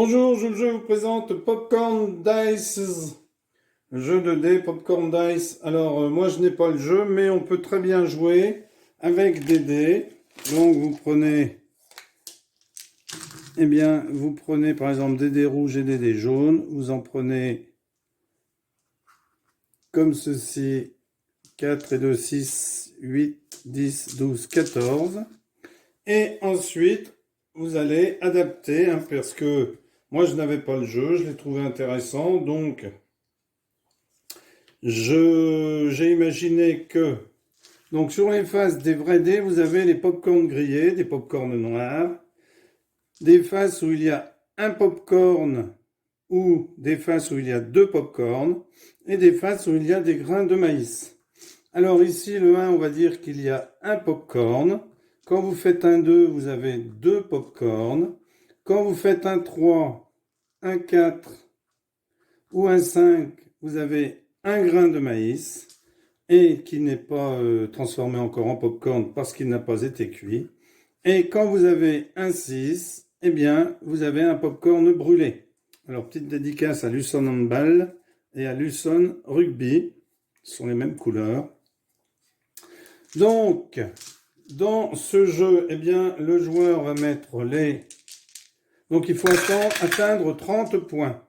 Bonjour, je vous présente Popcorn Dice, le jeu de dés Popcorn Dice. Alors, moi je n'ai pas le jeu, mais on peut très bien jouer avec des dés. Donc vous prenez, vous prenez par exemple des dés rouges et des dés jaunes. Vous en prenez comme ceci, 4 et 2, 6, 8, 10, 12, 14. Et ensuite, vous allez adapter, parce que moi je n'avais pas le jeu, je l'ai trouvé intéressant, donc j'ai imaginé que, donc sur les faces des vrais dés, vous avez les pop-corn grillés, des pop-corn noirs, des faces où il y a un pop-corn ou des faces où il y a deux pop-corn, et des faces où il y a des grains de maïs. Alors ici, le 1, on va dire qu'il y a un pop-corn. Quand vous faites un 2, vous avez deux pop-corn. Quand vous faites un 3, un 4 ou un 5, vous avez un grain de maïs et qui n'est pas transformé encore en pop-corn parce qu'il n'a pas été cuit. Et quand vous avez un 6, eh bien, vous avez un pop-corn brûlé. Alors, petite dédicace à Luson Handball et à Luson Rugby. Ce sont les mêmes couleurs. Donc, dans ce jeu, eh bien, le joueur va mettre les... Donc, il faut atteindre 30 points.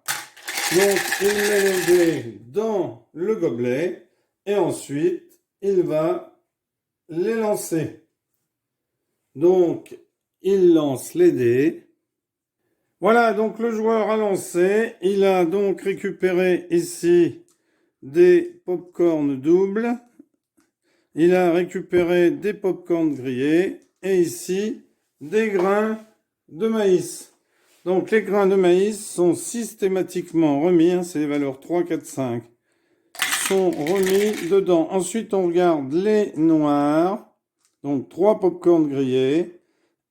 Donc, il met les dés dans le gobelet et ensuite, il va les lancer. Donc, il lance les dés. Voilà, donc le joueur a lancé. Il a donc récupéré ici des pop-corn doubles. Il a récupéré des pop-corn grillés et ici des grains de maïs. Donc les grains de maïs sont systématiquement remis, c'est les valeurs 3, 4, 5, sont remis dedans. Ensuite on regarde les noirs, donc 3 pop-corn grillés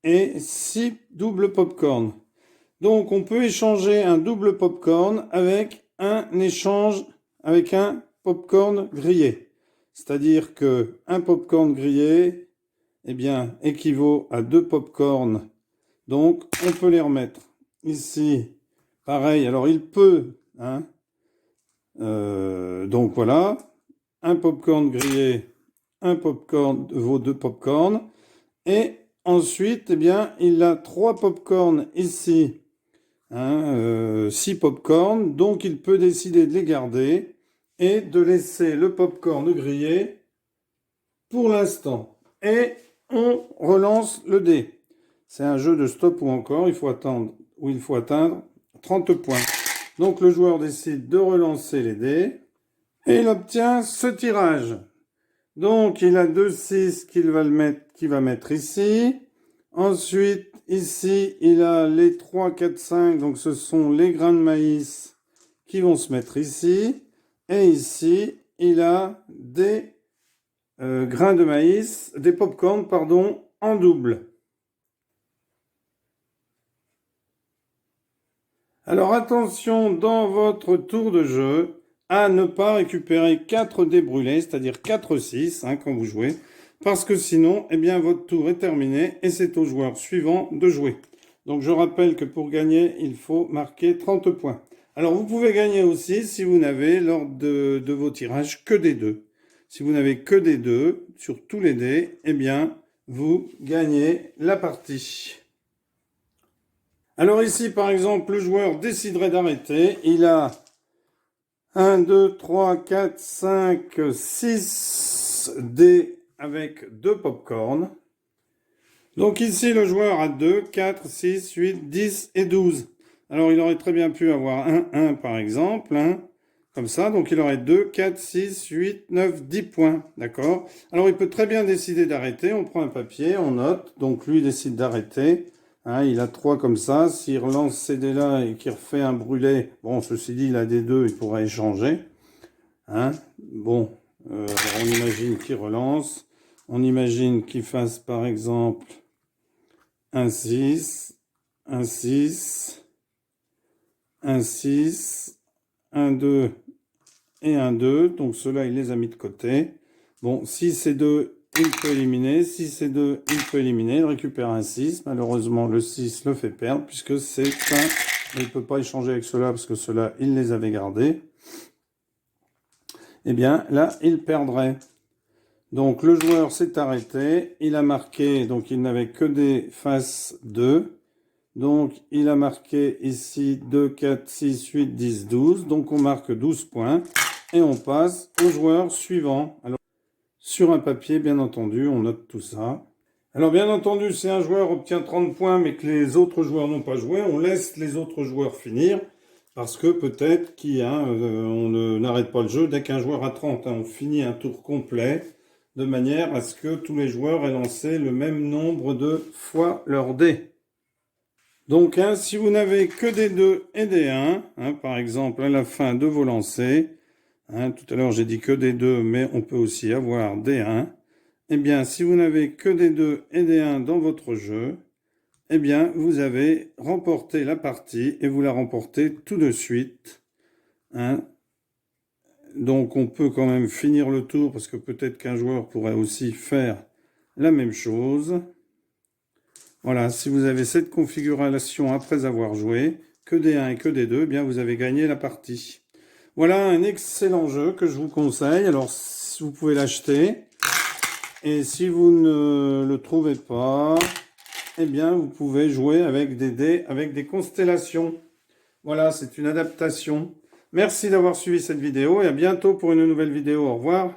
et 6 doubles pop-corn. Donc on peut échanger un double pop-corn avec un échange avec un pop-corn grillé. C'est-à-dire que un pop-corn grillé, eh bien, équivaut à 2 pop-corn. Donc, on peut les remettre ici. Pareil, alors il peut, donc voilà, un pop-corn grillé, un pop-corn vaut 2 pop-corn. Et ensuite, eh bien, il a 3 pop-corn ici, 6 pop-corn. Donc, il peut décider de les garder et de laisser le pop-corn grillé pour l'instant. Et on relance le dé. C'est un jeu de stop ou encore, il faut atteindre 30 points. Donc le joueur décide de relancer les dés et il obtient ce tirage. Donc il a 2 6 qu'il va mettre ici. Ensuite, ici, il a les 3, 4, 5, donc ce sont les grains de maïs qui vont se mettre ici. Et ici, il a des grains de maïs, des pop-corn, pardon, en double. Alors attention dans votre tour de jeu à ne pas récupérer 4 dés brûlés, c'est-à-dire 4 6 quand vous jouez, parce que sinon, eh bien, votre tour est terminé et c'est au joueur suivant de jouer. Donc je rappelle que pour gagner, il faut marquer 30 points. Alors vous pouvez gagner aussi si vous n'avez lors de vos tirages que des 2. Si vous n'avez que des 2 sur tous les dés, eh bien, vous gagnez la partie. Alors ici, par exemple, le joueur déciderait d'arrêter. Il a 1, 2, 3, 4, 5, 6 dés avec 2 pop-corn. Donc ici, le joueur a 2, 4, 6, 8, 10 et 12. Alors il aurait très bien pu avoir 1 par exemple, comme ça. Donc il aurait 2, 4, 6, 8, 9, 10 points. D'accord? Alors il peut très bien décider d'arrêter. On prend un papier, on note. Donc lui décide d'arrêter. Il a 3 comme ça. S'il relance ces dés-là et qu'il refait un brûlé, bon, ceci dit, il a des 2, il pourra échanger. Bon, alors on imagine qu'il relance. On imagine qu'il fasse par exemple un 6, un 6, un 6, un 2 et un 2. Donc ceux-là, il les a mis de côté. Bon, si c'est 2, il peut éliminer. Si c'est 2, il peut éliminer. Il récupère un 6. Malheureusement, le 6 le fait perdre puisque c'est un il ne peut pas échanger avec ceux-là parce que ceux-là, il les avait gardés, eh bien là, il perdrait. Donc le joueur s'est arrêté, il a marqué, donc il n'avait que des faces 2. Donc il a marqué ici 2, 4, 6, 8, 10, 12. Donc on marque 12 points et on passe au joueur suivant. Alors sur un papier, bien entendu, on note tout ça. Alors bien entendu, si un joueur obtient 30 points mais que les autres joueurs n'ont pas joué, on laisse les autres joueurs finir. Parce que peut-être on n'arrête pas le jeu dès qu'un joueur a 30. On finit un tour complet de manière à ce que tous les joueurs aient lancé le même nombre de fois leur dés. Donc, si vous n'avez que des 2 et des 1, par exemple, à la fin de vos lancers, tout à l'heure j'ai dit que des 2, mais on peut aussi avoir des 1. Eh bien, si vous n'avez que des 2 et des 1 dans votre jeu, eh bien, vous avez remporté la partie et vous la remportez tout de suite. Donc, on peut quand même finir le tour parce que peut-être qu'un joueur pourrait aussi faire la même chose. Voilà, si vous avez cette configuration après avoir joué, que des 1 et que des 2, eh bien, vous avez gagné la partie. Voilà un excellent jeu que je vous conseille. Alors, vous pouvez l'acheter. Et si vous ne le trouvez pas, eh bien, vous pouvez jouer avec des dés, avec des constellations. Voilà, c'est une adaptation. Merci d'avoir suivi cette vidéo et à bientôt pour une nouvelle vidéo. Au revoir.